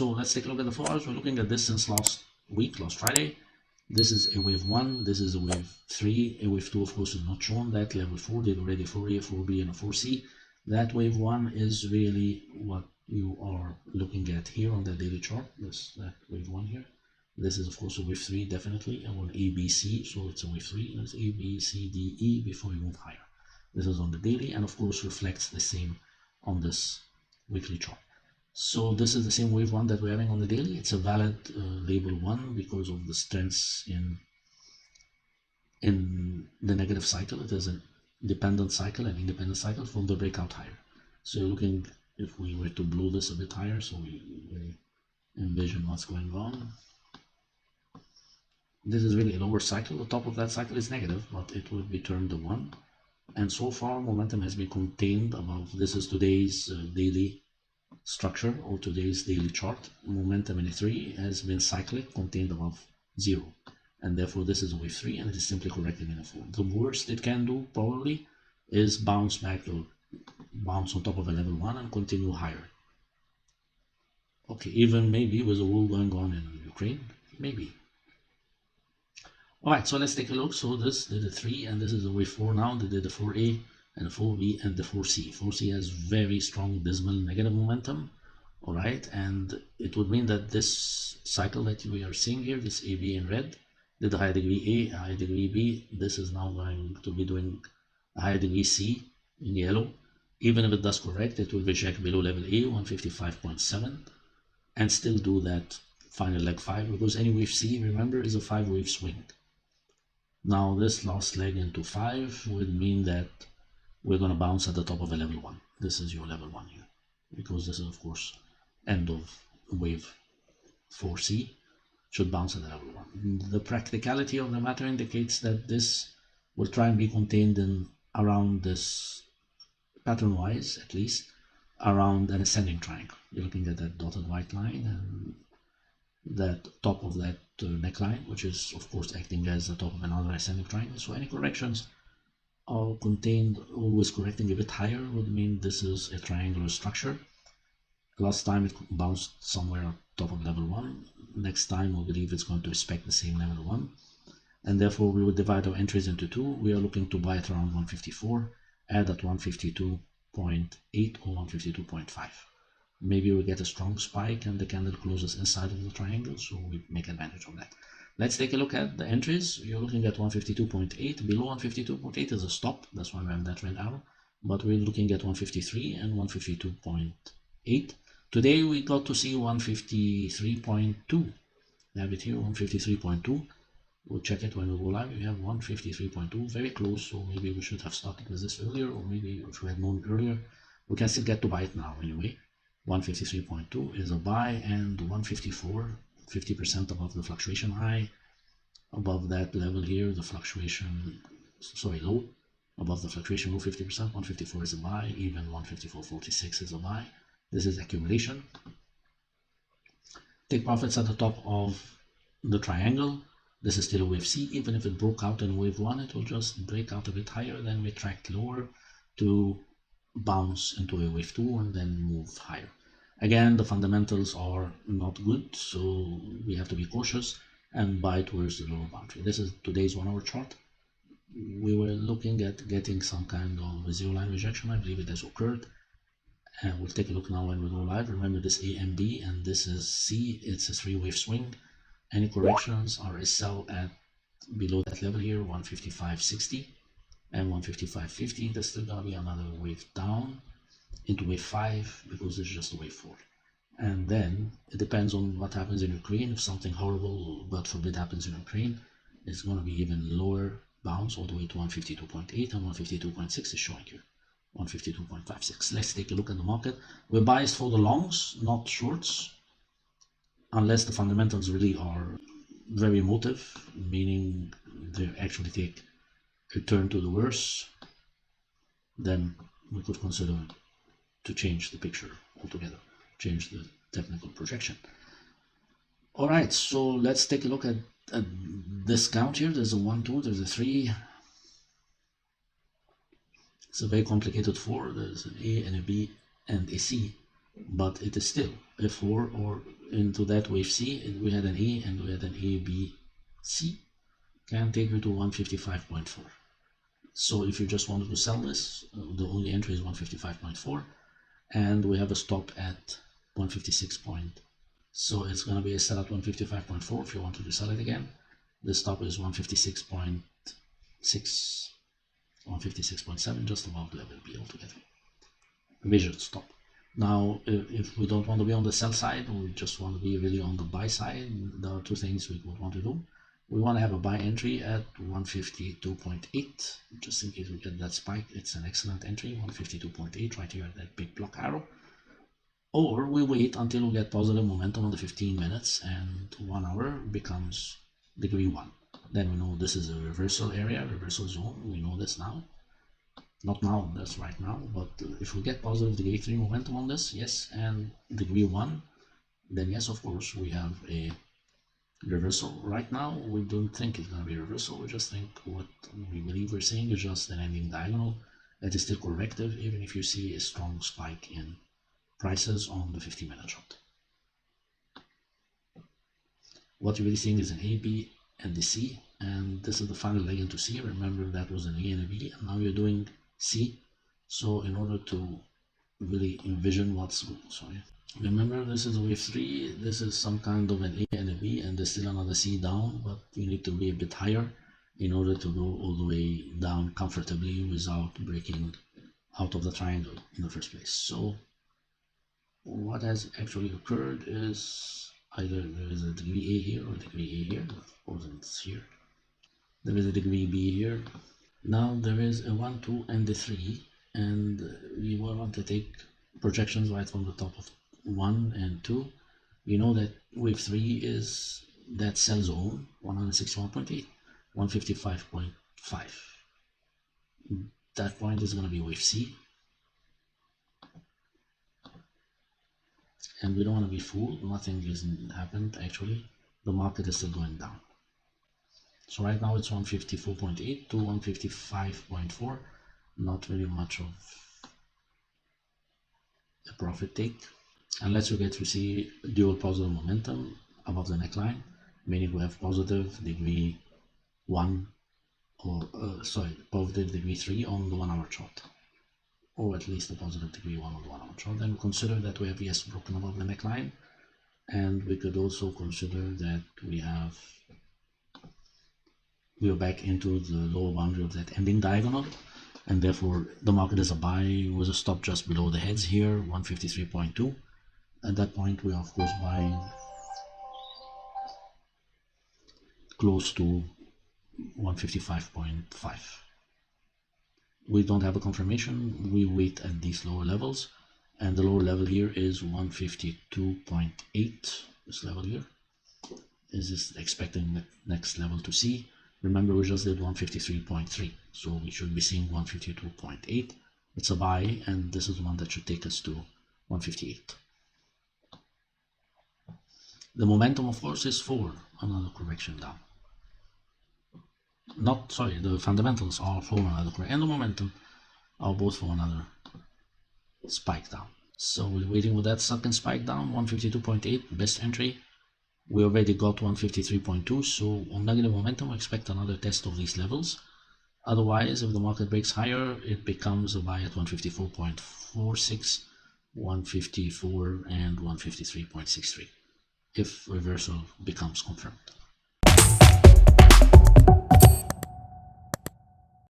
so let's take a look at the 4 hours. We're looking at this since last Friday. This is a wave 1, this is a wave 3, a wave 2 of course is not shown. That level 4 did already 4A, 4B and a 4C. That wave 1 is really what you are looking at here on the daily chart. That wave 1 here. This is of course a wave 3 definitely, and on ABC, so it's a wave 3, and it's A, B, C, D, E before you move higher. This is on the daily and of course reflects the same on this weekly chart. So this is the same wave 1 that we're having on the daily. It's a valid label 1 because of the strengths in the negative cycle. It is a dependent cycle and independent cycle from the breakout higher. So you're looking, if we were to blow this a bit higher, so we envision what's going on. This is really a lower cycle. The top of that cycle is negative, but it would be termed a 1. And so far momentum has been contained above. This is today's daily structure or today's daily chart. Momentum in a 3 has been cyclic, contained above 0, and therefore this is a wave 3 and it is simply correcting in a 4. The worst it can do probably is bounce back or bounce on top of a level 1 and continue higher. Okay, even maybe with the war going on in Ukraine, maybe. Alright, so let's take a look. So this did a 3 and this is a wave 4 now. They did a 4A and a 4B and the 4C. 4C has very strong dismal negative momentum. Alright, and it would mean that this cycle that we are seeing here, this AB in red, did a higher degree A, a higher degree B. This is now going to be doing a higher degree C in yellow. Even if it does correct, it will reject below level A, 155.7, and still do that final leg 5, because any wave C, remember, is a 5-wave swing. Now this last leg into 5 would mean that we're going to bounce at the top of a level 1. This is your level 1 here, because this is of course end of wave 4C, should bounce at the level 1. The practicality of the matter indicates that this will try and be contained in around this, pattern wise at least, around an ascending triangle. You're looking at that dotted white line and that top of that neckline, which is of course acting as the top of another ascending triangle. So any corrections are contained, always correcting a bit higher, would mean this is a triangular structure. Last time it bounced somewhere on top of level 1. Next time we believe it's going to respect the same level 1, and therefore we will divide our entries into 2. We are looking to buy it around 154, add at 152.8 or 152.5. Maybe we get a strong spike and the candle closes inside of the triangle, so we make advantage of that. Let's take a look at the entries. You're looking at 152.8. Below 152.8 is a stop. That's why we have that red arrow. But we're looking at 153 and 152.8. Today we got to see 153.2. We have it here, 153.2. We'll check it when we go live. We have 153.2, very close. So maybe we should have started with this earlier, or maybe if we had known earlier, we can still get to buy it now anyway. 153.2 is a buy, and 154, 50% above the fluctuation high. Above that level here, the fluctuation, low, above the fluctuation low 50%, 154 is a buy, even 154.46 is a buy. This is accumulation. Take profits at the top of the triangle. This is still a wave C. Even if it broke out in wave 1, it will just break out a bit higher, then retract lower to bounce into a wave 2 and then move higher. Again, the fundamentals are not good, so we have to be cautious and buy towards the lower boundary. This is today's 1 hour chart. We were looking at getting some kind of zero line rejection. I believe it has occurred, and we'll take a look now when we go live. Remember, this A and B and this is C. It's a 3-wave swing. Any corrections are a sell at below that level here, 155.60 and 155.50. There's still gonna be another wave down into wave 5, because it's just a wave 4. And then it depends on what happens in Ukraine. If something horrible, God forbid, happens in Ukraine, it's going to be even lower bounce all the way to 152.8, and 152.6 is showing here 152.56. Let's take a look at the market. We're biased for the longs, not shorts, unless the fundamentals really are very emotive, meaning they actually take a turn to the worse. Then we could consider to change the picture altogether, change the technical projection. All right, so let's take a look at this count here. There's a 1, 2, there's a 3. It's a very complicated 4. There's an A and a B and a C, but it is still a 4 or into that wave C, we had an A and we had an A, B, C, can take you to 155.4. So if you just wanted to sell this, the only entry is 155.4, and we have a stop at 156 point. So it's going to be a sell at 155.4 if you wanted to sell it again. The stop is 156.6, 156.7, just above level B altogether. Measured stop. Now, if we don't want to be on the sell side, we just want to be really on the buy side, there are two things we would want to do. We want to have a buy entry at 152.8, just in case we get that spike. It's an excellent entry, 152.8, right here, that big block arrow. Or we wait until we get positive momentum on the 15 minutes and 1 hour becomes degree 1. Then we know this is a reversal area, reversal zone. We know this now. Not now, that's right now, but if we get positive degree 3 momentum on this, yes, and degree 1, then yes, of course, we have a reversal. Right now, we don't think it's going to be a reversal. We just think what we believe we're seeing is just an ending diagonal that is still corrective, even if you see a strong spike in prices on the 50-minute chart. What you're really seeing is an A, B, and the C, and this is the final leg into C. Remember, that was an A and a B, and now you're doing C. So in order to really envision what's, sorry, remember this is wave 3, this is some kind of an A and a B, and there's still another C down, but you need to be a bit higher in order to go all the way down comfortably without breaking out of the triangle in the first place. So what has actually occurred is either there is a degree A here or degree A here, or it's here. There is a degree B here. Now there is a 1, 2, and a 3, and we want to take projections right from the top of 1 and 2. We know that wave 3 is that sell zone, 161.8, 155.5. That point is going to be wave C. And we don't want to be fooled, nothing hasn't happened actually. The market is still going down. So right now it's 154.8 to 155.4, not really much of a profit take, unless you get to see dual positive momentum above the neckline, meaning we have positive degree 1 or positive degree 3 on the 1 hour chart, or at least a positive degree 1 on the 1 hour chart. Then consider that we have yes broken above the neckline, and we could also consider that we are back into the lower boundary of that ending diagonal, and therefore the market is a buy with a stop just below the heads here, 153.2. At that point we are of course buying close to 155.5. We don't have a confirmation, we wait at these lower levels, and the lower level here is 152.8. this level here is expecting the next level to see. Remember, we just did 153.3, so we should be seeing 152.8. It's a buy, and this is the one that should take us to 158. The momentum, of course, is for another correction down. The fundamentals are for another correction, and the momentum are both for another spike down. So we're waiting with that second spike down, 152.8, best entry. We already got 153.2, so on negative momentum, expect another test of these levels. Otherwise, if the market breaks higher, it becomes a buy at 154.46, 154, and 153.63, if reversal becomes confirmed.